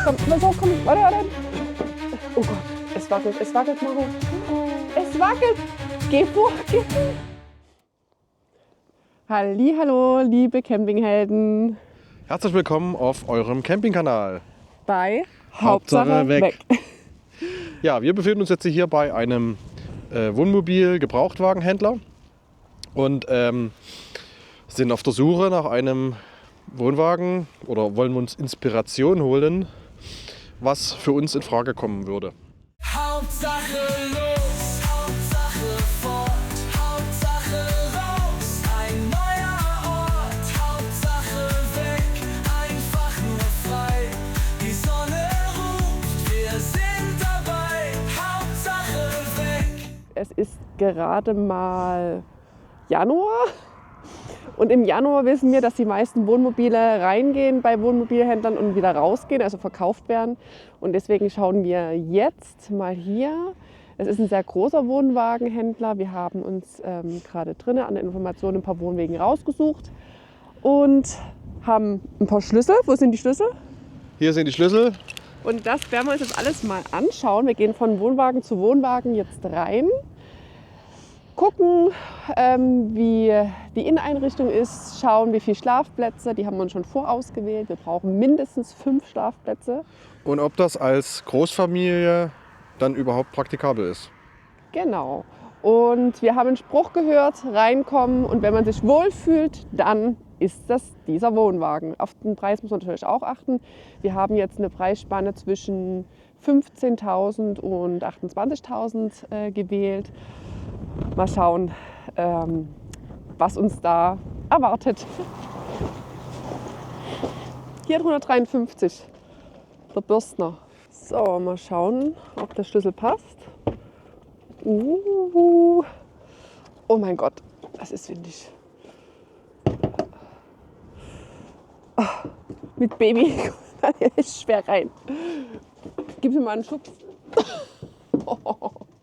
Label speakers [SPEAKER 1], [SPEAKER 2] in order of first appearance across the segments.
[SPEAKER 1] Komm, so, komm, warte. Oh Gott, es wackelt, Maro. Es wackelt. Geh vor, geh vor. Hallihallo, liebe Campinghelden.
[SPEAKER 2] Herzlich willkommen auf eurem Campingkanal.
[SPEAKER 1] Bei Hauptsache weg.
[SPEAKER 2] Ja, wir befinden uns jetzt hier bei einem Wohnmobil-Gebrauchtwagenhändler und sind auf der Suche nach einem Wohnwagen oder wollen uns Inspiration holen, was für uns in Frage kommen würde.
[SPEAKER 3] Hauptsache los, Hauptsache fort, Hauptsache raus, ein neuer Ort, Hauptsache weg, einfach nur frei. Die Sonne ruft, wir sind dabei, Hauptsache weg.
[SPEAKER 1] Es ist gerade mal Januar. Und im Januar wissen wir, dass die meisten Wohnmobile reingehen bei Wohnmobilhändlern und wieder rausgehen, also verkauft werden. Und deswegen schauen wir jetzt mal hier. Es ist ein sehr großer Wohnwagenhändler. Wir haben uns gerade drinnen an der Information ein paar Wohnwegen rausgesucht und haben ein paar Schlüssel. Wo sind die Schlüssel?
[SPEAKER 2] Hier sind die Schlüssel.
[SPEAKER 1] Und das werden wir uns jetzt alles mal anschauen. Wir gehen von Wohnwagen zu Wohnwagen jetzt rein. Gucken, wie die Inneneinrichtung ist, schauen, wie viele Schlafplätze, die haben wir uns schon vorausgewählt. Wir brauchen mindestens 5 Schlafplätze.
[SPEAKER 2] Und ob das als Großfamilie dann überhaupt praktikabel ist.
[SPEAKER 1] Genau. Und wir haben einen Spruch gehört, reinkommen und wenn man sich wohlfühlt, dann ist das dieser Wohnwagen. Auf den Preis muss man natürlich auch achten. Wir haben jetzt eine Preisspanne zwischen 15.000 und 28.000 gewählt. Mal schauen, was uns da erwartet. Hier 153, der Bürstner. So, mal schauen, ob der Schlüssel passt. Oh mein Gott, das ist windig. Mit Baby ist schwer rein. Gib mir mal einen Schubs.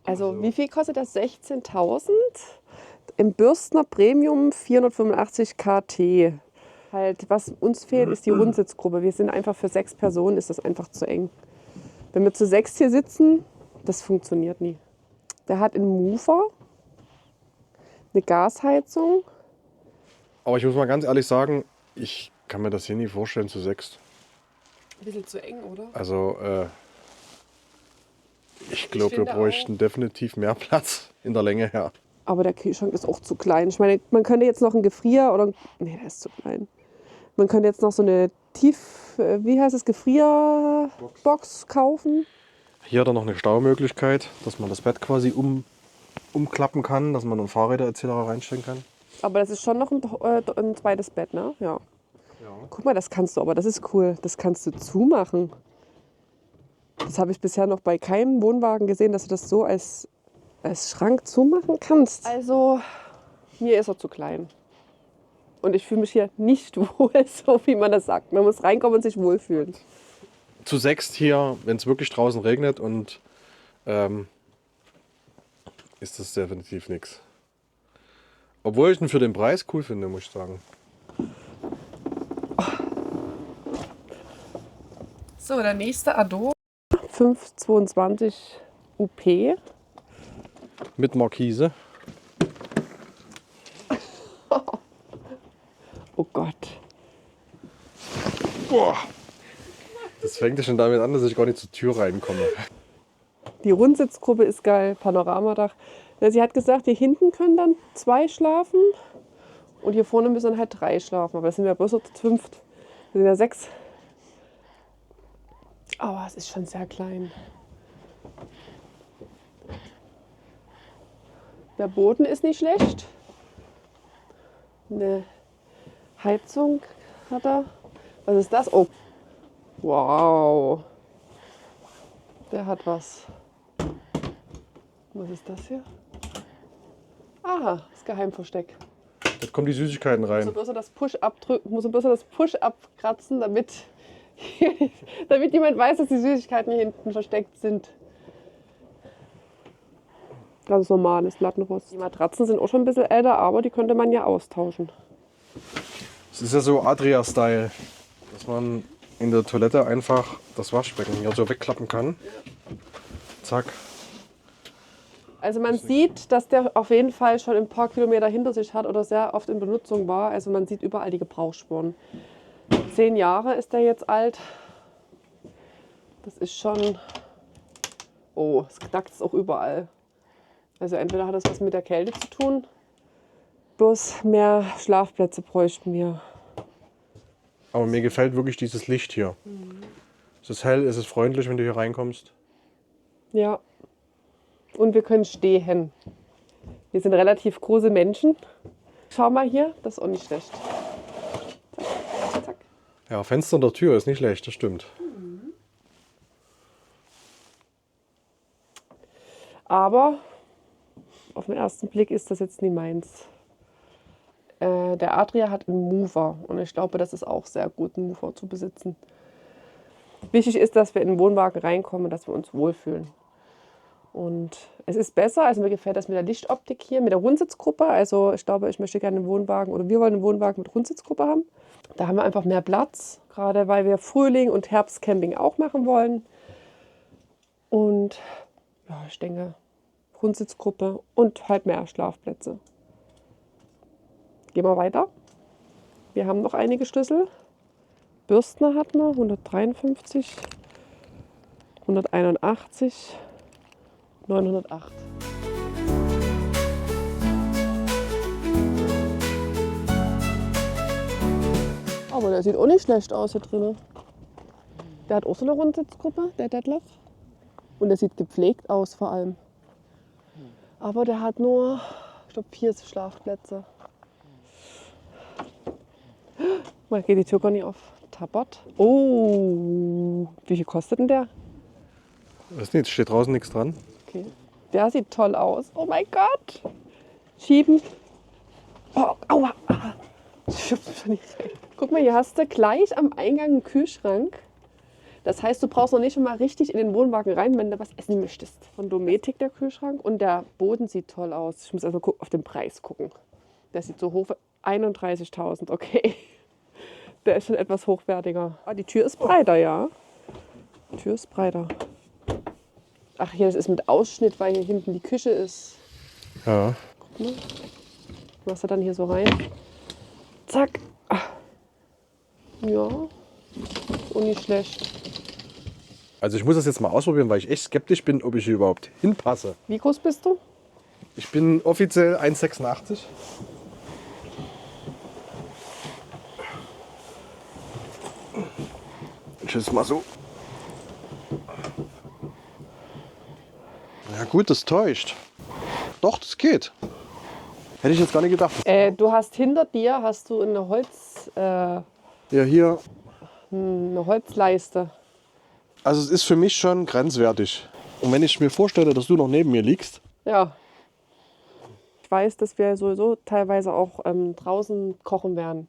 [SPEAKER 1] Also wie viel kostet das? 16.000? Im Bürstner Premium 485 KT. Halt, was uns fehlt, ist die Rundsitzgruppe. Wir sind einfach für 6 Personen, ist das einfach zu eng. Wenn wir zu 6 hier sitzen, das funktioniert nie. Der hat einen Mover, eine Gasheizung.
[SPEAKER 2] Aber ich muss mal ganz ehrlich sagen, ich kann mir das hier nie vorstellen zu 6.
[SPEAKER 1] Ein bisschen zu eng, oder?
[SPEAKER 2] Also ich glaube, wir
[SPEAKER 1] finde
[SPEAKER 2] bräuchten definitiv mehr Platz in der Länge her.
[SPEAKER 1] Aber der Kühlschrank ist auch zu klein. Ich meine, man könnte jetzt noch ein Gefrier oder... Nee, der ist zu klein. Man könnte jetzt noch so eine Gefrierbox kaufen.
[SPEAKER 2] Hier hat er noch eine Staumöglichkeit, dass man das Bett quasi umklappen kann, dass man Fahrräder etc. reinstellen kann.
[SPEAKER 1] Aber das ist schon noch ein zweites Bett, ne? Ja. Guck mal, das kannst du, aber das ist cool. Das kannst du zumachen. Das habe ich bisher noch bei keinem Wohnwagen gesehen, dass du das so als Schrank zumachen kannst. Also, mir ist er zu klein. Und ich fühle mich hier nicht wohl, so wie man das sagt. Man muss reinkommen und sich wohlfühlen.
[SPEAKER 2] Zu 6 hier, wenn es wirklich draußen regnet und ist das definitiv nichts. Obwohl ich ihn für den Preis cool finde, muss ich sagen.
[SPEAKER 1] So, der nächste Ado. 522 UP.
[SPEAKER 2] Mit Markise.
[SPEAKER 1] Oh Gott.
[SPEAKER 2] Boah. Das fängt ja schon damit an, dass ich gar nicht zur Tür reinkomme.
[SPEAKER 1] Die Rundsitzgruppe ist geil, Panoramadach. Ja, sie hat gesagt, hier hinten können dann 2 schlafen und hier vorne müssen dann halt 3 schlafen. Aber das sind wir bloß zu 5. Wir sind ja 6. Aber es ist schon sehr klein. Der Boden ist nicht schlecht. Eine Heizung hat er. Was ist das? Oh, wow. Der hat was. Was ist das hier? Aha, das Geheimversteck.
[SPEAKER 2] Jetzt kommen die Süßigkeiten
[SPEAKER 1] Muss
[SPEAKER 2] rein.
[SPEAKER 1] er bloß das Push-Up drücken, muss er bloß das Push-Up kratzen, damit jemand weiß, dass die Süßigkeiten hier hinten versteckt sind. Ganz normales Lattenrost. Die Matratzen sind auch schon ein bisschen älter, aber die könnte man ja austauschen.
[SPEAKER 2] Es ist ja so Adria-Style, dass man in der Toilette einfach das Waschbecken hier so wegklappen kann. Zack.
[SPEAKER 1] Also man sieht, dass der auf jeden Fall schon ein paar Kilometer hinter sich hat oder sehr oft in Benutzung war. Also man sieht überall die Gebrauchsspuren. 10 Jahre ist der jetzt alt. Das ist schon... Oh, es knackt auch überall. Also entweder hat das was mit der Kälte zu tun, bloß mehr Schlafplätze bräuchten wir.
[SPEAKER 2] Aber mir gefällt wirklich dieses Licht hier. Es ist hell, es ist freundlich, wenn du hier reinkommst.
[SPEAKER 1] Ja. Und wir können stehen. Wir sind relativ große Menschen. Schau mal hier, das ist auch nicht schlecht. Zack, zack.
[SPEAKER 2] Ja, Fenster in der Tür ist nicht schlecht, das stimmt.
[SPEAKER 1] Aber auf den ersten Blick ist das jetzt nie meins. Der Adria hat einen Mover und ich glaube, das ist auch sehr gut, einen Mover zu besitzen. Wichtig ist, dass wir in den Wohnwagen reinkommen, dass wir uns wohlfühlen. Und es ist besser, also mir gefällt das mit der Lichtoptik hier, mit der Rundsitzgruppe. Also ich glaube, ich möchte gerne einen Wohnwagen oder wir wollen einen Wohnwagen mit Rundsitzgruppe haben. Da haben wir einfach mehr Platz, gerade weil wir Frühling und Herbstcamping auch machen wollen. Und ja, ich denke, Rundsitzgruppe und halt mehr Schlafplätze. Gehen wir weiter. Wir haben noch einige Schlüssel. Bürstner hatten wir, 153, 181, 908. Aber der sieht auch nicht schlecht aus hier drin. Der hat auch so eine Rundsitzgruppe, der Detlef. Und der sieht gepflegt aus vor allem. Aber der hat nur, ich glaube, 4 Schlafplätze. Mal geht die Tür gar nicht auf. Tappert. Oh, wie viel kostet denn der?
[SPEAKER 2] Weiß nicht, steht draußen nichts dran.
[SPEAKER 1] Okay. Der sieht toll aus. Oh mein Gott. Schieben. Oh, aua. Guck mal, hier hast du gleich am Eingang einen Kühlschrank. Das heißt, du brauchst noch nicht mal richtig in den Wohnwagen rein, wenn du was essen möchtest. Von Dometic der Kühlschrank. Und der Boden sieht toll aus. Ich muss also auf den Preis gucken. Der sieht so hoch. 31.000, okay. Der ist schon etwas hochwertiger. Ah, die Tür ist breiter, ja. Die Tür ist breiter. Ach, hier, das ist mit Ausschnitt, weil hier hinten die Küche ist.
[SPEAKER 2] Ja.
[SPEAKER 1] Guck mal. Machst du dann hier so rein. Zack. Ah. Ja, ist auch nicht schlecht.
[SPEAKER 2] Also ich muss das jetzt mal ausprobieren, weil ich echt skeptisch bin, ob ich hier überhaupt hinpasse.
[SPEAKER 1] Wie groß bist du?
[SPEAKER 2] Ich bin offiziell 1,86. Tschüss mal so. Ja gut, das täuscht. Doch, das geht. Hätte ich jetzt gar nicht gedacht.
[SPEAKER 1] Du hast hinter dir
[SPEAKER 2] Ja, hier.
[SPEAKER 1] eine Holzleiste.
[SPEAKER 2] Also es ist für mich schon grenzwertig. Und wenn ich mir vorstelle, dass du noch neben mir liegst.
[SPEAKER 1] Ja. Ich weiß, dass wir sowieso teilweise auch draußen kochen werden.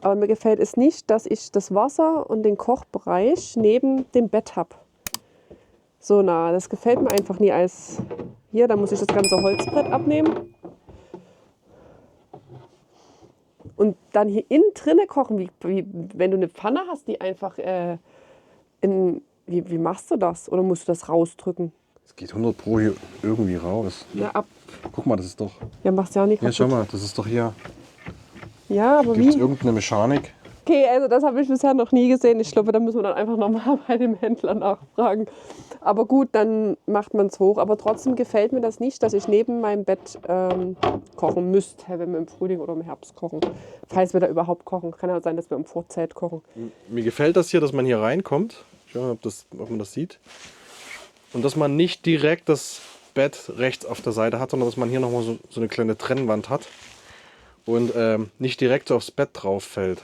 [SPEAKER 1] Aber mir gefällt es nicht, dass ich das Wasser und den Kochbereich neben dem Bett habe. So nah. Das gefällt mir einfach nie als hier. Da muss ich das ganze Holzbrett abnehmen. Und dann hier innen drinne kochen, wie wenn du eine Pfanne hast, die einfach wie machst du das? Oder musst du das rausdrücken?
[SPEAKER 2] Es geht 100 Pro hier irgendwie raus.
[SPEAKER 1] Ja, ab.
[SPEAKER 2] Guck mal, das ist doch.
[SPEAKER 1] Ja, machst ja auch nicht
[SPEAKER 2] Ja,
[SPEAKER 1] kaputt.
[SPEAKER 2] schau mal, das ist doch hier.
[SPEAKER 1] Ja, aber
[SPEAKER 2] Gibt es
[SPEAKER 1] wie?
[SPEAKER 2] irgendeine Mechanik?
[SPEAKER 1] Okay, also das habe ich bisher noch nie gesehen. Ich glaube, da müssen wir dann einfach nochmal bei dem Händler nachfragen. Aber gut, dann macht man es hoch. Aber trotzdem gefällt mir das nicht, dass ich neben meinem Bett kochen müsste, wenn wir im Frühling oder im Herbst kochen. Falls wir da überhaupt kochen. Kann ja sein, dass wir im Vorzelt kochen.
[SPEAKER 2] Mir gefällt das hier, dass man hier reinkommt. Schau mal, ob man das sieht. Und dass man nicht direkt das Bett rechts auf der Seite hat, sondern dass man hier nochmal so eine kleine Trennwand hat. Und nicht direkt aufs Bett drauf fällt.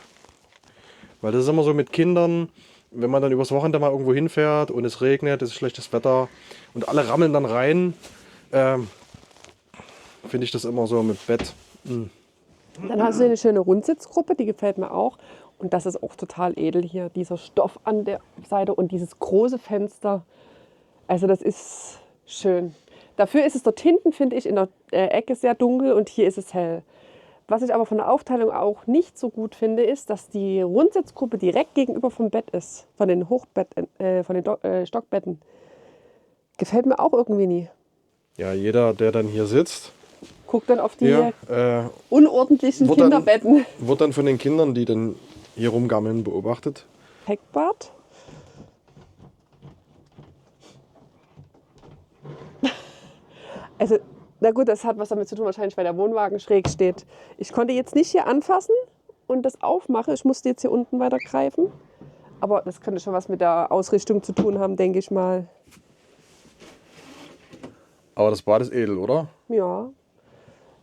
[SPEAKER 2] Weil das ist immer so mit Kindern, wenn man dann übers Wochenende mal irgendwo hinfährt und es regnet, es ist schlechtes Wetter und alle rammeln dann rein, finde ich das immer so mit Bett.
[SPEAKER 1] Dann hast du eine schöne Rundsitzgruppe, die gefällt mir auch. Und das ist auch total edel hier, dieser Stoff an der Seite und dieses große Fenster. Also das ist schön. Dafür ist es dort hinten, finde ich, in der Ecke sehr dunkel und hier ist es hell. Was ich aber von der Aufteilung auch nicht so gut finde, ist, dass die Rundsitzgruppe direkt gegenüber vom Bett ist, von den Stockbetten. Gefällt mir auch irgendwie nie.
[SPEAKER 2] Ja, jeder, der dann hier sitzt,
[SPEAKER 1] Guck dann auf die
[SPEAKER 2] hier,
[SPEAKER 1] unordentlichen
[SPEAKER 2] wird dann-
[SPEAKER 1] Kinderbetten.
[SPEAKER 2] wird dann von den Kindern, die dann hier rumgammeln, beobachtet.
[SPEAKER 1] Heckbad. Also, na gut, das hat was damit zu tun, wahrscheinlich, weil der Wohnwagen schräg steht. Ich konnte jetzt nicht hier anfassen und das aufmachen. Ich musste jetzt hier unten weiter greifen. Aber das könnte schon was mit der Ausrichtung zu tun haben, denke ich mal.
[SPEAKER 2] Aber das Bad ist edel, oder?
[SPEAKER 1] Ja.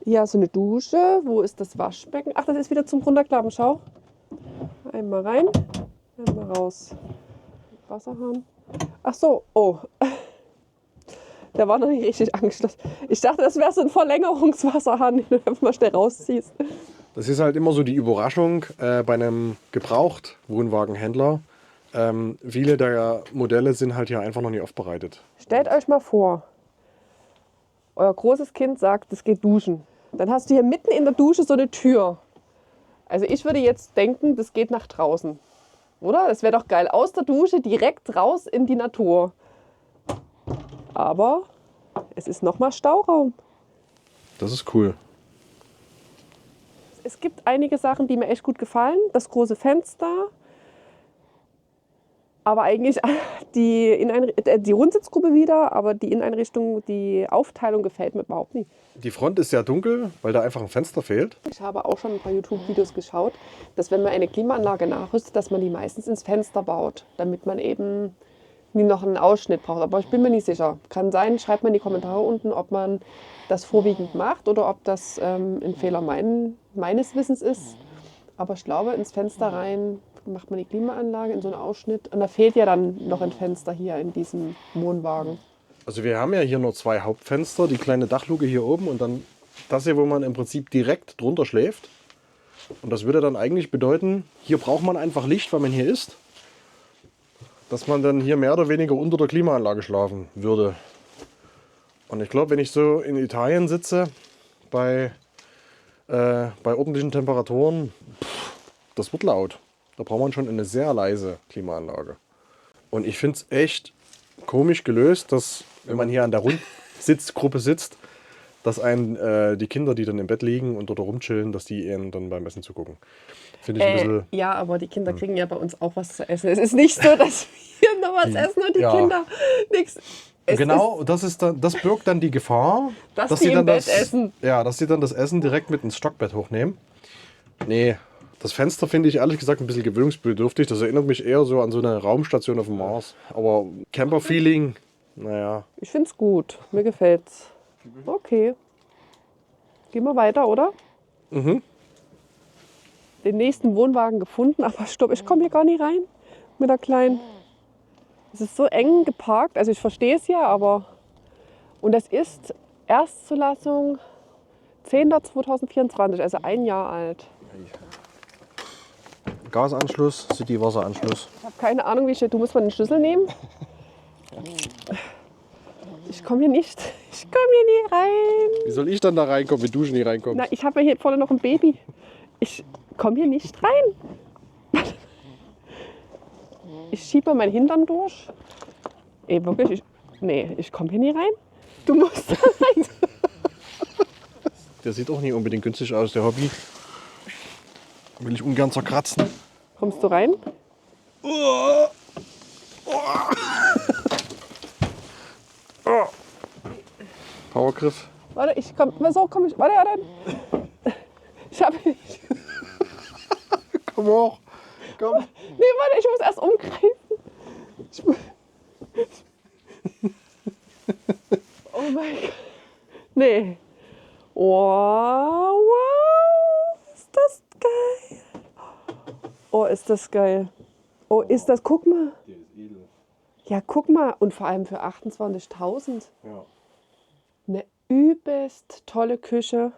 [SPEAKER 1] Hier so eine Dusche. Wo ist das Waschbecken? Ach, das ist wieder zum Runterklappen. Schau. Einmal rein, einmal raus. Wasserhahn. Ach so, oh. Der war noch nicht richtig angeschlossen. Ich dachte, das wäre so ein Verlängerungswasserhahn, den du einfach mal schnell rausziehst.
[SPEAKER 2] Das ist halt immer so die Überraschung bei einem Gebraucht-Wohnwagenhändler. Viele der Modelle sind halt hier einfach noch nicht aufbereitet.
[SPEAKER 1] Stellt euch mal vor, euer großes Kind sagt, es geht duschen. Dann hast du hier mitten in der Dusche so eine Tür. Also ich würde jetzt denken, das geht nach draußen. Oder? Das wäre doch geil. Aus der Dusche direkt raus in die Natur. Aber es ist nochmal Stauraum.
[SPEAKER 2] Das ist cool.
[SPEAKER 1] Es gibt einige Sachen, die mir echt gut gefallen. Das große Fenster. Aber eigentlich die Rundsitzgruppe wieder, aber die Inneneinrichtung, die Aufteilung gefällt mir überhaupt nicht.
[SPEAKER 2] Die Front ist sehr dunkel, weil da einfach ein Fenster fehlt.
[SPEAKER 1] Ich habe auch schon ein paar YouTube-Videos geschaut, dass wenn man eine Klimaanlage nachrüstet, dass man die meistens ins Fenster baut, damit man eben nie noch einen Ausschnitt braucht. Aber ich bin mir nicht sicher. Kann sein, schreibt mal in die Kommentare unten, ob man das vorwiegend macht oder ob das ein Fehler meines Wissens ist. Aber ich glaube, ins Fenster rein macht man die Klimaanlage in so einen Ausschnitt. Und da fehlt ja dann noch ein Fenster hier in diesem Wohnwagen.
[SPEAKER 2] Also wir haben ja hier nur 2 Hauptfenster, die kleine Dachluke hier oben und dann das hier, wo man im Prinzip direkt drunter schläft. Und das würde dann eigentlich bedeuten, hier braucht man einfach Licht, weil man hier ist. Dass man dann hier mehr oder weniger unter der Klimaanlage schlafen würde. Und ich glaube, wenn ich so in Italien sitze, bei ordentlichen Temperaturen, das wird laut. Da braucht man schon eine sehr leise Klimaanlage. Und ich finde es echt komisch gelöst, dass, wenn man hier an der Rundsitzgruppe sitzt, dass einen die Kinder, die dann im Bett liegen und dort rumchillen, dass die ihnen dann beim Essen zugucken. Finde ich ein bisschen...
[SPEAKER 1] Ja, aber die Kinder kriegen ja bei uns auch was zu essen. Es ist nicht so, dass wir noch was essen und die
[SPEAKER 2] Ja.
[SPEAKER 1] Kinder nichts.
[SPEAKER 2] Genau, das birgt dann die Gefahr,
[SPEAKER 1] Dass die im Bett essen.
[SPEAKER 2] Ja, dass sie dann das Essen direkt mit ins Stockbett hochnehmen. Nee, das Fenster finde ich ehrlich gesagt ein bisschen gewöhnungsbedürftig. Das erinnert mich eher so an so eine Raumstation auf dem Mars. Aber Camper-Feeling, naja.
[SPEAKER 1] Ich finde es gut. Mir gefällt's. Okay. Gehen wir weiter, oder?
[SPEAKER 2] Mhm.
[SPEAKER 1] Den nächsten Wohnwagen gefunden, aber stopp, ich komme hier gar nicht rein mit der Kleinen. Es ist so eng geparkt, also ich verstehe es ja, aber... Und das ist Erstzulassung 10.2024, also 1 Jahr alt.
[SPEAKER 2] Gasanschluss, City-Wasseranschluss.
[SPEAKER 1] Ich habe keine Ahnung, wie ich... Du musst mal den Schlüssel nehmen. Ich komme hier nicht nie rein.
[SPEAKER 2] Wie soll ich dann da reinkommen, wenn du schon nicht reinkommst?
[SPEAKER 1] Na, ich habe ja hier vorne noch ein Baby. Ich komme hier nicht rein. Ich schiebe mal meinen Hintern durch. Ey, wirklich? Ich komme hier nie rein. Du musst da rein.
[SPEAKER 2] Der sieht auch nicht unbedingt günstig aus, der Hobby. Will ich ungern zerkratzen.
[SPEAKER 1] Kommst du rein?
[SPEAKER 2] Powergriff.
[SPEAKER 1] Warte, ich komm. So komm ich. Warte. Ich habe. Nee,
[SPEAKER 2] Komm hoch. Komm.
[SPEAKER 1] warte, ich muss erst umgreifen. Oh mein Gott. Nee. Wow, ist das geil. Oh, ist das geil. Oh, ist das, guck mal.
[SPEAKER 2] Der ist edel.
[SPEAKER 1] Ja, guck mal. Und vor allem für 28.000.
[SPEAKER 2] Ja.
[SPEAKER 1] Eine übelst tolle Küche.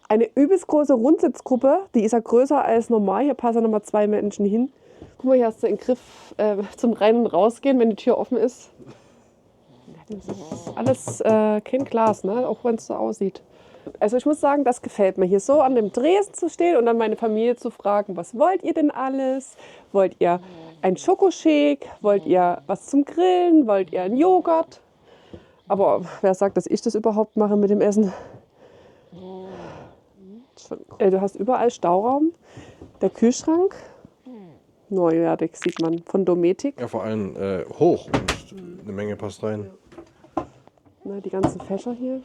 [SPEAKER 1] Eine übelst große Rundsitzgruppe. Die ist ja größer als normal. Hier passen nochmal 2 Menschen hin. Guck mal, hier hast du einen Griff zum Rein- und Rausgehen, wenn die Tür offen ist. Das ist alles kein Glas, ne? Auch wenn es so aussieht. Also ich muss sagen, das gefällt mir, hier so an dem Tresen zu stehen und dann meine Familie zu fragen, was wollt ihr denn alles? Wollt ihr einen Schokoshake? Wollt ihr was zum Grillen? Wollt ihr einen Joghurt? Aber wer sagt, dass ich das überhaupt mache mit dem Essen? Du hast überall Stauraum. Der Kühlschrank, neuwertig sieht man, von Dometic.
[SPEAKER 2] Ja, vor allem hoch und eine Menge passt rein.
[SPEAKER 1] Ne, die ganzen Fächer hier.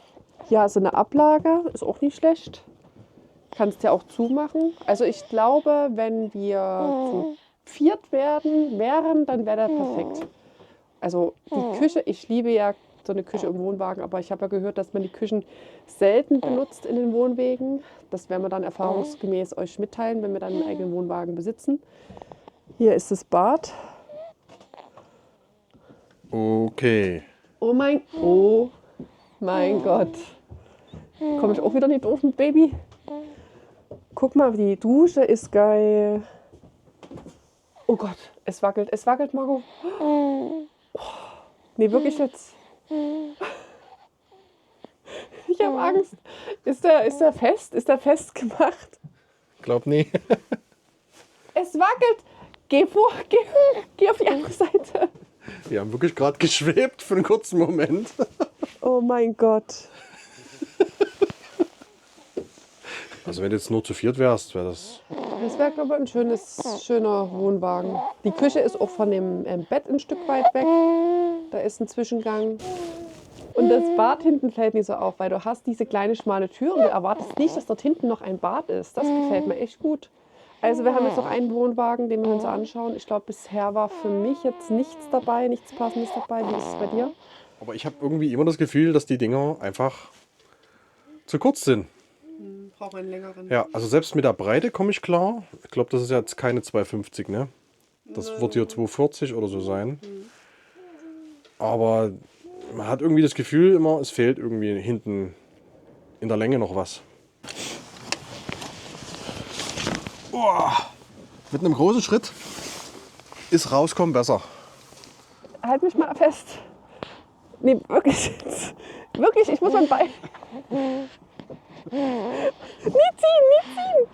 [SPEAKER 1] Hier hast du eine Ablage, ist auch nicht schlecht. Kannst ja auch zumachen. Also ich glaube, wenn wir zu viert wären, dann wäre das perfekt. Also die Küche, ich liebe ja so eine Küche im Wohnwagen, aber ich habe ja gehört, dass man die Küchen selten benutzt in den Wohnwegen. Das werden wir dann erfahrungsgemäß euch mitteilen, wenn wir dann einen eigenen Wohnwagen besitzen. Hier ist das Bad.
[SPEAKER 2] Okay.
[SPEAKER 1] Oh mein Gott. Komme ich auch wieder nicht doof mit Baby? Guck mal, die Dusche ist geil. Oh Gott, es wackelt, Margot. Oh, nee, wirklich jetzt. Ich habe Angst. Ist der fest? Ist der festgemacht?
[SPEAKER 2] Glaub nie.
[SPEAKER 1] Es wackelt. Geh vor, geh auf die andere Seite.
[SPEAKER 2] Wir haben wirklich gerade geschwebt für einen kurzen Moment.
[SPEAKER 1] Oh mein Gott.
[SPEAKER 2] Also wenn du jetzt nur zu viert wärst, wäre das...
[SPEAKER 1] Das wäre, glaube ich, ein schöner Wohnwagen. Die Küche ist auch von dem Bett ein Stück weit weg. Da ist ein Zwischengang. Und das Bad hinten fällt nicht so auf, weil du hast diese kleine schmale Tür und du erwartest nicht, dass dort hinten noch ein Bad ist. Das gefällt mir echt gut. Also wir haben jetzt noch einen Wohnwagen, den wir uns anschauen. Ich glaube, bisher war für mich jetzt nichts dabei, nichts Passendes dabei. Wie ist es bei dir?
[SPEAKER 2] Aber ich habe irgendwie immer das Gefühl, dass die Dinger einfach zu kurz sind.
[SPEAKER 1] Braucht einen längeren.
[SPEAKER 2] Ja, also selbst mit der Breite komme ich klar. Ich glaube, das ist jetzt keine 2,50, ne? Das wird hier 2,40 oder so sein. Aber man hat irgendwie das Gefühl immer, es fehlt irgendwie hinten in der Länge noch was. Mit einem großen Schritt ist rauskommen besser.
[SPEAKER 1] Halt mich mal fest. Nee, wirklich jetzt. Wirklich, ich muss mein Bein... Nie ziehen!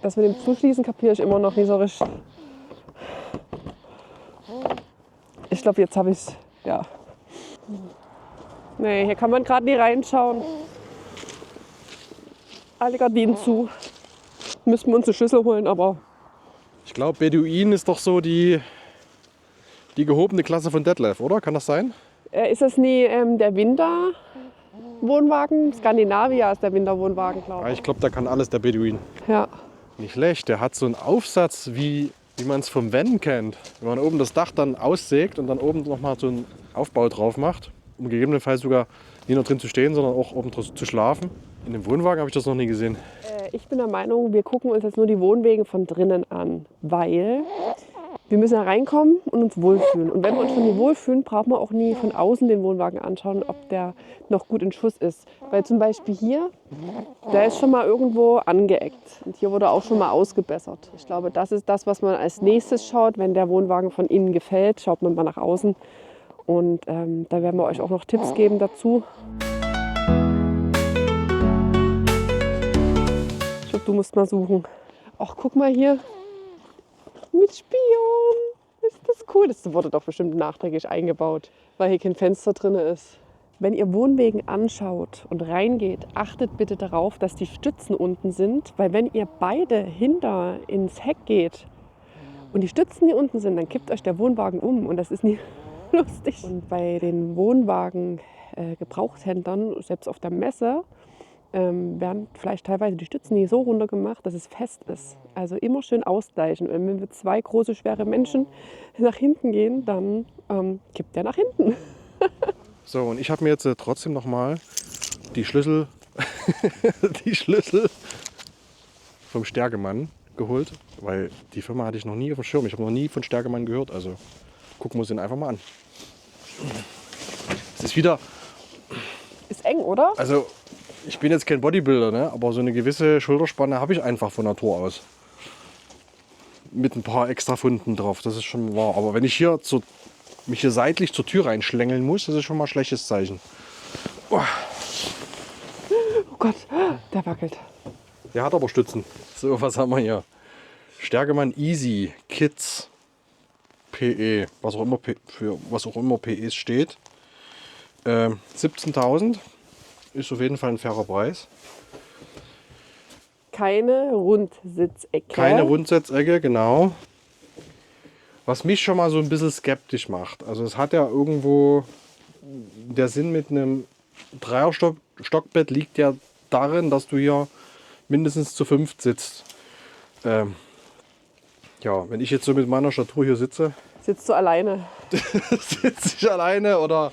[SPEAKER 1] Das mit dem Zuschließen kapiere ich immer noch nicht so richtig. Ich glaube, jetzt habe ich es. Ja. Nee, hier kann man gerade nie reinschauen. Alle Gardinen zu. Müssen wir uns eine Schüssel holen, aber...
[SPEAKER 2] Ich glaube, Beduin ist doch so die gehobene Klasse von Detlef, oder? Kann das sein?
[SPEAKER 1] Ist das nie der Winterwohnwagen? Skandinavia ist der Winterwohnwagen, glaube
[SPEAKER 2] Ja,
[SPEAKER 1] ich.
[SPEAKER 2] ich glaube, da kann alles der Beduin.
[SPEAKER 1] Ja.
[SPEAKER 2] Nicht schlecht. Der hat so einen Aufsatz, wie man es vom Van kennt. Wenn man oben das Dach dann aussägt und dann oben nochmal so einen Aufbau drauf macht, um gegebenenfalls sogar nicht nur drin zu stehen, sondern auch oben zu schlafen. In dem Wohnwagen habe ich das noch nie gesehen.
[SPEAKER 1] Ich bin der Meinung, wir gucken uns jetzt nur die Wohnwege von drinnen an, weil wir müssen da reinkommen und uns wohlfühlen. Und wenn wir uns schon nie wohlfühlen, brauchen wir auch nie von außen den Wohnwagen anschauen, ob der noch gut in Schuss ist. Weil zum Beispiel hier, der ist schon mal irgendwo angeeckt. Und hier wurde auch schon mal ausgebessert. Ich glaube, das ist das, was man als nächstes schaut. Wenn der Wohnwagen von innen gefällt, schaut man mal nach außen. Und da werden wir euch auch noch Tipps geben dazu. Ich glaube, du musst mal suchen. Ach, guck mal hier. Mit Spion. Ist das cool? Das wurde doch bestimmt nachträglich eingebaut, weil hier kein Fenster drin ist. Wenn ihr Wohnwegen anschaut und reingeht, achtet bitte darauf, dass die Stützen unten sind. Weil wenn ihr beide hinter ins Heck geht und die Stützen hier unten sind, dann kippt euch der Wohnwagen um. Und das ist nie lustig. Und bei den Wohnwagen-Gebrauchshändlern, selbst auf der Messe, werden vielleicht teilweise die Stützen hier so runter gemacht, dass es fest ist. Also immer schön ausgleichen. Wenn wir zwei große, schwere Menschen nach hinten gehen, dann kippt der nach hinten.
[SPEAKER 2] So, und ich habe mir jetzt trotzdem noch mal die Schlüssel, vom Stärkemann geholt, weil die Firma hatte ich noch nie auf dem Schirm. Ich habe noch nie von Stärkemann gehört, also gucken wir uns den einfach mal an. Es ist wieder...
[SPEAKER 1] Ist eng, oder?
[SPEAKER 2] Also, ich bin jetzt kein Bodybuilder, ne? Aber so eine gewisse Schulterspanne habe ich einfach von Natur aus. Mit ein paar extra Funden drauf, das ist schon wahr. Aber wenn ich hier mich hier seitlich zur Tür reinschlängeln muss, das ist schon mal ein schlechtes Zeichen.
[SPEAKER 1] Oh Gott, der wackelt.
[SPEAKER 2] Der hat aber Stützen. So, was haben wir hier? Stärkemann Easy Kids PE, was auch immer PE steht. 17.000 ist auf jeden Fall ein fairer Preis.
[SPEAKER 1] Keine Rundsitzecke.
[SPEAKER 2] Keine Rundsitzecke, genau. Was mich schon mal so ein bisschen skeptisch macht. Also es hat ja irgendwo, der Sinn mit einem Dreierstockbett liegt ja darin, dass du hier mindestens zu 5 sitzt. Ja, wenn ich jetzt so mit meiner Statur hier sitze,
[SPEAKER 1] Sitzt du alleine?
[SPEAKER 2] sitze ich alleine oder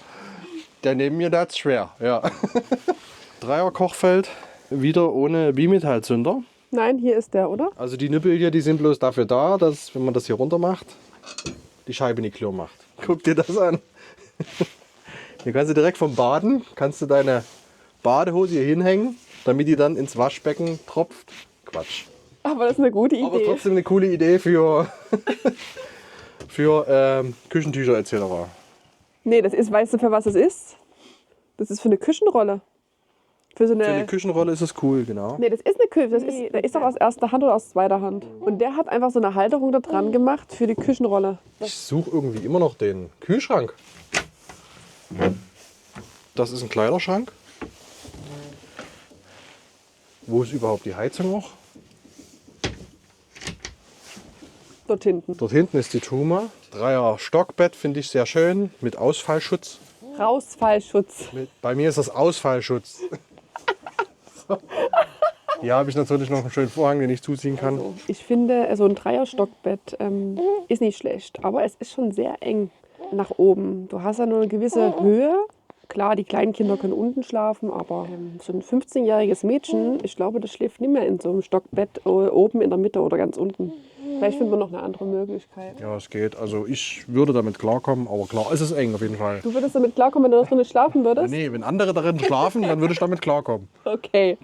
[SPEAKER 2] der neben mir, der hat's schwer. Ja. Dreier-Kochfeld, wieder ohne Bimetallzünder.
[SPEAKER 1] Nein, hier ist der, oder?
[SPEAKER 2] Also die Nippel hier, die sind bloß dafür da, dass, wenn man das hier runter macht, die Scheibe nicht klirr macht. Guck dir das an. Hier kannst du direkt vom Baden, kannst du deine Badehose hier hinhängen, damit die dann ins Waschbecken tropft. Quatsch.
[SPEAKER 1] Aber das ist eine gute Idee.
[SPEAKER 2] Aber trotzdem eine coole Idee für Küchentücher etc.
[SPEAKER 1] Nee, das ist, weißt du, für was es ist? Das ist für eine Küchenrolle. Für so eine.
[SPEAKER 2] Für eine Küchenrolle ist es cool, genau.
[SPEAKER 1] Nee, das ist eine Küche. Der ist doch aus erster Hand oder aus zweiter Hand. Und der hat einfach so eine Halterung da dran gemacht für die Küchenrolle.
[SPEAKER 2] Ich suche irgendwie immer noch den Kühlschrank. Das ist ein Kleiderschrank. Wo ist überhaupt die Heizung noch?
[SPEAKER 1] Dort hinten.
[SPEAKER 2] Dort hinten ist die Tuma. Dreier Stockbett finde ich sehr schön mit Ausfallschutz.
[SPEAKER 1] Rausfallschutz.
[SPEAKER 2] Bei mir ist das Ausfallschutz. So. Hier habe ich natürlich noch einen schönen Vorhang, den ich zuziehen kann.
[SPEAKER 1] Ich finde, so ein Dreierstockbett ist nicht schlecht, aber es ist schon sehr eng nach oben. Du hast ja nur eine gewisse Höhe. Klar, die kleinen Kinder können unten schlafen, aber so ein 15-jähriges Mädchen, ich glaube, das schläft nicht mehr in so einem Stockbett oben in der Mitte oder ganz unten. Vielleicht finden wir noch eine andere Möglichkeit.
[SPEAKER 2] Ja, es geht. Also ich würde damit klarkommen, aber klar, es ist eng auf jeden Fall.
[SPEAKER 1] Du würdest damit klarkommen, wenn du da drin schlafen würdest?
[SPEAKER 2] Nee, wenn andere darin schlafen, dann würde ich damit klarkommen.
[SPEAKER 1] Okay.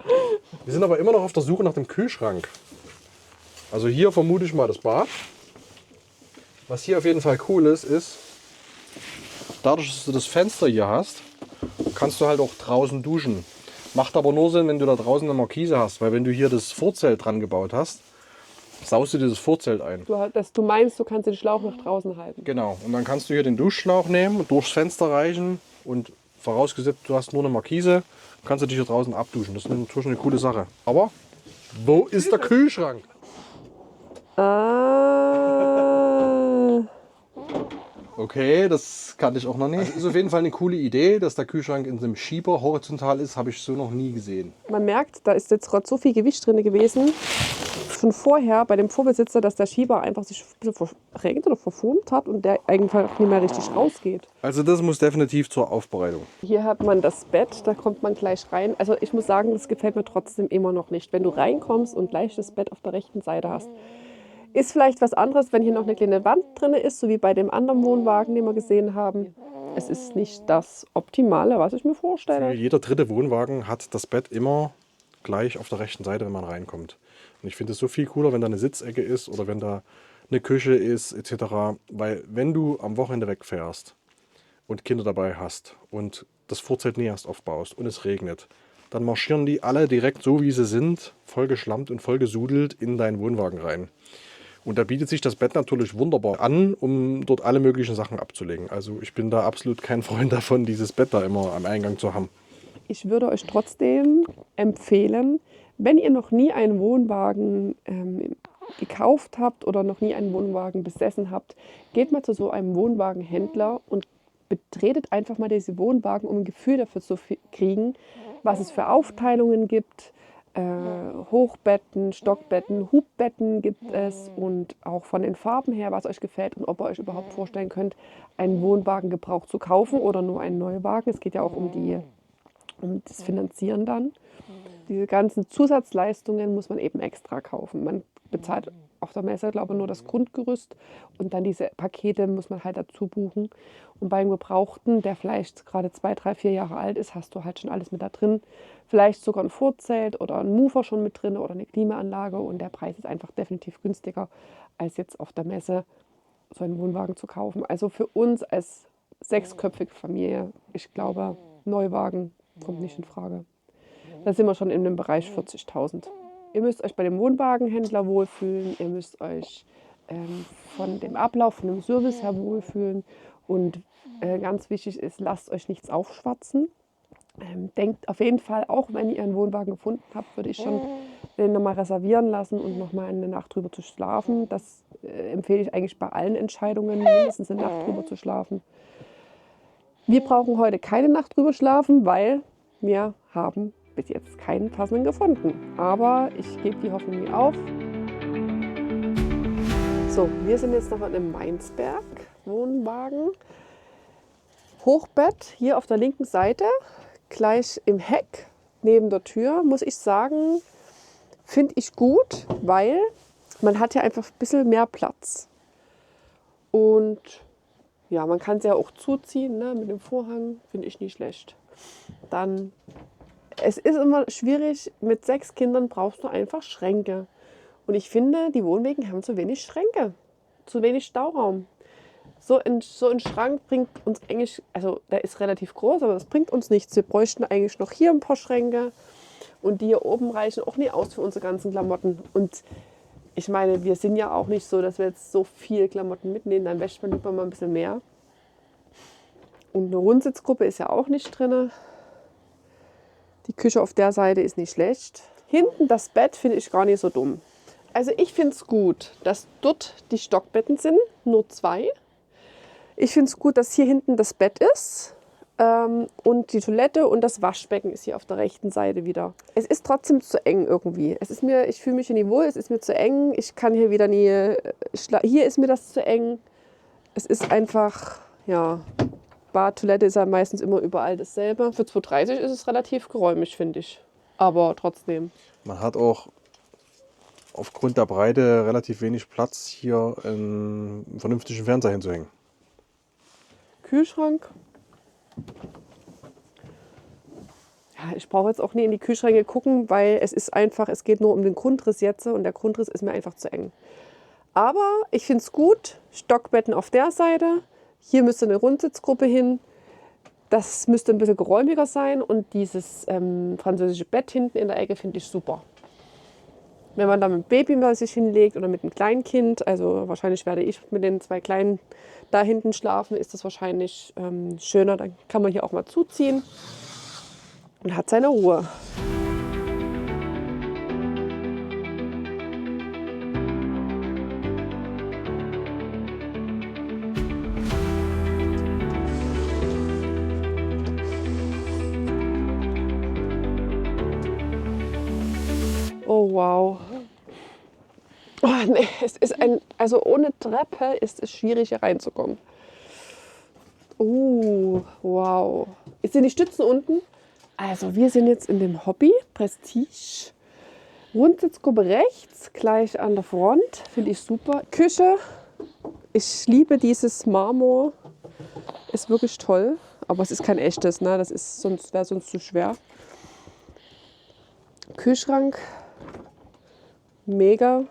[SPEAKER 2] Wir sind aber immer noch auf der Suche nach dem Kühlschrank. Also hier vermute ich mal das Bad. Was hier auf jeden Fall cool ist, dadurch, dass du das Fenster hier hast, kannst du halt auch draußen duschen. Macht aber nur Sinn, wenn du da draußen eine Markise hast, weil wenn du hier das Vorzelt dran gebaut hast, saust du dir das Vorzelt ein.
[SPEAKER 1] Du meinst, du kannst den Schlauch nach draußen halten.
[SPEAKER 2] Genau, und dann kannst du hier den Duschschlauch nehmen, durchs Fenster reichen und vorausgesetzt, du hast nur eine Markise, kannst du dich hier draußen abduschen. Das ist natürlich eine coole Sache. Aber wo ist der Kühlschrank? Okay, das kannte ich auch noch nicht. Also ist auf jeden Fall eine coole Idee, dass der Kühlschrank in so einem Schieber horizontal ist, habe ich so noch nie gesehen.
[SPEAKER 1] Man merkt, da ist jetzt gerade so viel Gewicht drin gewesen. Schon vorher bei dem Vorbesitzer, dass der Schieber einfach sich ein bisschen verrenkt oder verformt hat und der einfach nicht mehr richtig rausgeht.
[SPEAKER 2] Also das muss definitiv zur Aufbereitung.
[SPEAKER 1] Hier hat man das Bett, da kommt man gleich rein. Also ich muss sagen, das gefällt mir trotzdem immer noch nicht. Wenn du reinkommst und gleich das Bett auf der rechten Seite hast. Ist vielleicht was anderes, wenn hier noch eine kleine Wand drin ist, so wie bei dem anderen Wohnwagen, den wir gesehen haben. Es ist nicht das Optimale, was ich mir vorstelle.
[SPEAKER 2] Jeder dritte Wohnwagen hat das Bett immer gleich auf der rechten Seite, wenn man reinkommt. Und ich finde es so viel cooler, wenn da eine Sitzecke ist oder wenn da eine Küche ist etc. Weil wenn du am Wochenende wegfährst und Kinder dabei hast und das Vorzelt nie erst aufbaust und es regnet, dann marschieren die alle direkt so, wie sie sind, vollgeschlammt und vollgesudelt in deinen Wohnwagen rein. Und da bietet sich das Bett natürlich wunderbar an, um dort alle möglichen Sachen abzulegen. Also ich bin da absolut kein Freund davon, dieses Bett da immer am Eingang zu haben.
[SPEAKER 1] Ich würde euch trotzdem empfehlen, wenn ihr noch nie einen Wohnwagen gekauft habt oder noch nie einen Wohnwagen besessen habt, geht mal zu so einem Wohnwagenhändler und betretet einfach mal diese Wohnwagen, um ein Gefühl dafür zu kriegen, was es für Aufteilungen gibt. Hochbetten, Stockbetten, Hubbetten gibt es und auch von den Farben her, was euch gefällt und ob ihr euch überhaupt vorstellen könnt, einen Wohnwagen gebraucht zu kaufen oder nur einen Neuwagen. Es geht ja auch um das Finanzieren dann. Diese ganzen Zusatzleistungen muss man eben extra kaufen. Man bezahlt auf der Messe, glaube ich, nur das Grundgerüst und dann diese Pakete muss man halt dazu buchen. Und beim Gebrauchten, der vielleicht gerade 2, 3, 4 Jahre alt ist, hast du halt schon alles mit da drin. Vielleicht sogar ein Vorzelt oder ein Mover schon mit drin oder eine Klimaanlage und der Preis ist einfach definitiv günstiger, als jetzt auf der Messe so einen Wohnwagen zu kaufen. Also für uns als 6-köpfige Familie, ich glaube, Neuwagen kommt nicht in Frage. Da sind wir schon in dem Bereich 40.000. Ihr müsst euch bei dem Wohnwagenhändler wohlfühlen, ihr müsst euch von dem Ablauf, von dem Service her wohlfühlen. Und ganz wichtig ist, lasst euch nichts aufschwatzen. Denkt auf jeden Fall, auch wenn ihr einen Wohnwagen gefunden habt, würde ich schon den nochmal reservieren lassen und nochmal eine Nacht drüber zu schlafen. Das empfehle ich eigentlich bei allen Entscheidungen, mindestens eine Nacht drüber zu schlafen. Wir brauchen heute keine Nacht drüber schlafen, weil wir haben bis jetzt keinen passenden gefunden. Aber ich gebe die Hoffnung nie auf. So, wir sind jetzt noch in einem Mainzberg Wohnwagen. Hochbett hier auf der linken Seite, gleich im Heck neben der Tür, muss ich sagen, finde ich gut, weil man hat ja einfach ein bisschen mehr Platz. Und ja, man kann es ja auch zuziehen, ne, mit dem Vorhang, finde ich nicht schlecht. Dann, es ist immer schwierig, mit 6 Kindern brauchst du einfach Schränke. Und ich finde, die Wohnwagen haben zu wenig Schränke, zu wenig Stauraum. So ein Schrank bringt uns eigentlich, also der ist relativ groß, aber das bringt uns nichts. Wir bräuchten eigentlich noch hier ein paar Schränke und die hier oben reichen auch nie aus für unsere ganzen Klamotten. Und ich meine, wir sind ja auch nicht so, dass wir jetzt so viel Klamotten mitnehmen, dann wäscht man lieber mal ein bisschen mehr. Und eine Rundsitzgruppe ist ja auch nicht drin. Die Küche auf der Seite ist nicht schlecht. Hinten das Bett finde ich gar nicht so dumm. Also ich finde es gut, dass dort die Stockbetten sind, nur 2. Ich finde es gut, dass hier hinten das Bett ist und die Toilette und das Waschbecken ist hier auf der rechten Seite wieder. Es ist trotzdem zu eng irgendwie. Ich fühle mich hier nicht wohl, es ist mir zu eng. Ich kann hier wieder nie, hier ist mir das zu eng. Es ist einfach, ja, Bad, Toilette ist ja meistens immer überall dasselbe. Für 2,30 ist es relativ geräumig, finde ich. Aber trotzdem.
[SPEAKER 2] Man hat auch aufgrund der Breite relativ wenig Platz, hier einen vernünftigen Fernseher hinzuhängen.
[SPEAKER 1] Kühlschrank. Ja, ich brauche jetzt auch nie in die Kühlschränke gucken, weil es ist einfach, es geht nur um den Grundriss jetzt und der Grundriss ist mir einfach zu eng. Aber ich finde es gut, Stockbetten auf der Seite. Hier müsste eine Rundsitzgruppe hin. Das müsste ein bisschen geräumiger sein und dieses französische Bett hinten in der Ecke finde ich super. Wenn man da mit dem Baby mal sich hinlegt oder mit einem Kleinkind, also wahrscheinlich werde ich mit den 2 Kleinen da hinten schlafen, ist das wahrscheinlich schöner. Dann kann man hier auch mal zuziehen und hat seine Ruhe. Oh wow. Oh, nee, es ist also ohne Treppe ist es schwierig hier reinzukommen. Wow. Sind die Stützen unten? Also wir sind jetzt in dem Hobby Prestige. Rundsitzgruppe rechts, gleich an der Front. Finde ich super. Küche. Ich liebe dieses Marmor. Ist wirklich toll. Aber es ist kein echtes, ne? Das ist wäre sonst zu schwer. Kühlschrank. Mega.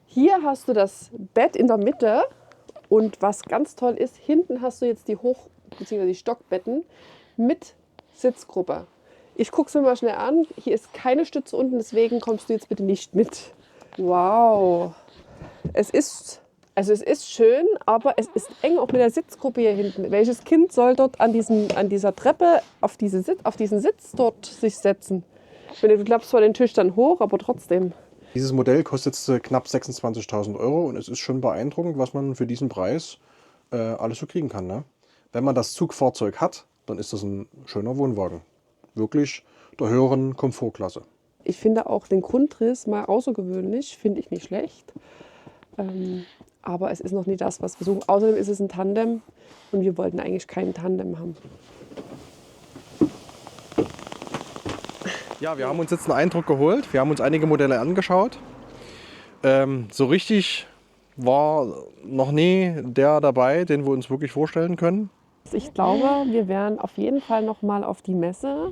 [SPEAKER 1] Hier hast du das Bett in der Mitte und was ganz toll ist, hinten hast du jetzt die bzw. die Stockbetten mit Sitzgruppe. Ich gucke es mir mal schnell an. Hier ist keine Stütze unten, deswegen kommst du jetzt bitte nicht mit. Wow. Es ist schön, aber es ist eng auch mit der Sitzgruppe hier hinten. Welches Kind soll dort an dieser Treppe auf diesen Sitz dort sich setzen? Du klappst zwar den Tisch dann hoch, aber trotzdem.
[SPEAKER 2] Dieses Modell kostet jetzt knapp 26.000 € und es ist schon beeindruckend, was man für diesen Preis alles so kriegen kann. Ne? Wenn man das Zugfahrzeug hat, dann ist das ein schöner Wohnwagen. Wirklich der höheren Komfortklasse.
[SPEAKER 1] Ich finde auch den Grundriss mal außergewöhnlich, finde ich nicht schlecht. Aber es ist noch nie das, was wir suchen. Außerdem ist es ein Tandem und wir wollten eigentlich keinen Tandem haben.
[SPEAKER 2] Ja, wir haben uns jetzt einen Eindruck geholt. Wir haben uns einige Modelle angeschaut. So richtig war noch nie der dabei, den wir uns wirklich vorstellen können.
[SPEAKER 1] Ich glaube, wir werden auf jeden Fall noch mal auf die Messe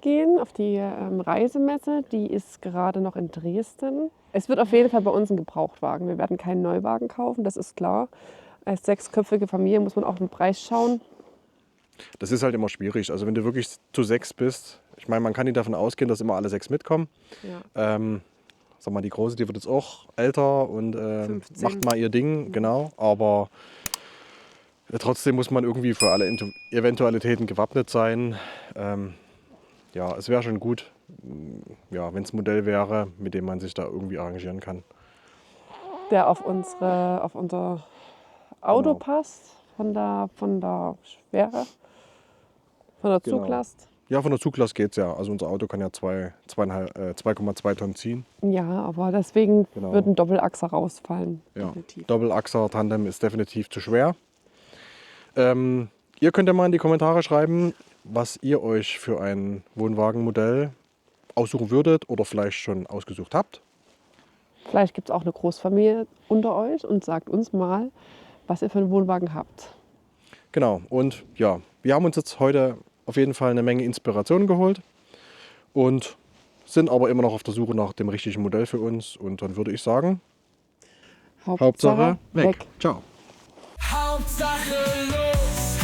[SPEAKER 1] gehen, auf die Reisemesse. Die ist gerade noch in Dresden. Es wird auf jeden Fall bei uns ein Gebrauchtwagen. Wir werden keinen Neuwagen kaufen, das ist klar. Als 6-köpfige Familie muss man auch den Preis schauen.
[SPEAKER 2] Das ist halt immer schwierig. Also wenn du wirklich zu 6 bist, Ich meine, man kann nicht davon ausgehen, dass immer alle 6 mitkommen.
[SPEAKER 1] Ja.
[SPEAKER 2] Sag mal, die Große, die wird jetzt auch älter und
[SPEAKER 1] 15.
[SPEAKER 2] macht mal ihr Ding, genau. Aber trotzdem muss man irgendwie für alle Eventualitäten gewappnet sein. Ja, es wäre schon gut, ja, wenn es ein Modell wäre, mit dem man sich da irgendwie arrangieren kann.
[SPEAKER 1] Der auf unser Auto
[SPEAKER 2] Genau.
[SPEAKER 1] passt, von der Schwere, von der
[SPEAKER 2] Genau.
[SPEAKER 1] Zuglast.
[SPEAKER 2] Ja, von der Zuglast geht's ja. Also unser Auto kann ja 2,2 Tonnen ziehen.
[SPEAKER 1] Ja, aber deswegen
[SPEAKER 2] Genau.
[SPEAKER 1] wird ein Doppelachser rausfallen.
[SPEAKER 2] Ja.
[SPEAKER 1] Definitiv.
[SPEAKER 2] Doppelachser Tandem ist definitiv zu schwer. Ihr könnt ja mal in die Kommentare schreiben, was ihr euch für ein Wohnwagenmodell aussuchen würdet oder vielleicht schon ausgesucht habt.
[SPEAKER 1] Vielleicht gibt es auch eine Großfamilie unter euch und sagt uns mal, was ihr für einen Wohnwagen habt.
[SPEAKER 2] Genau, und ja, wir haben uns jetzt heute auf jeden Fall eine Menge Inspiration geholt und sind aber immer noch auf der Suche nach dem richtigen Modell für uns. Und dann würde ich sagen, Hauptsache weg. Ciao.
[SPEAKER 3] Hauptsache los.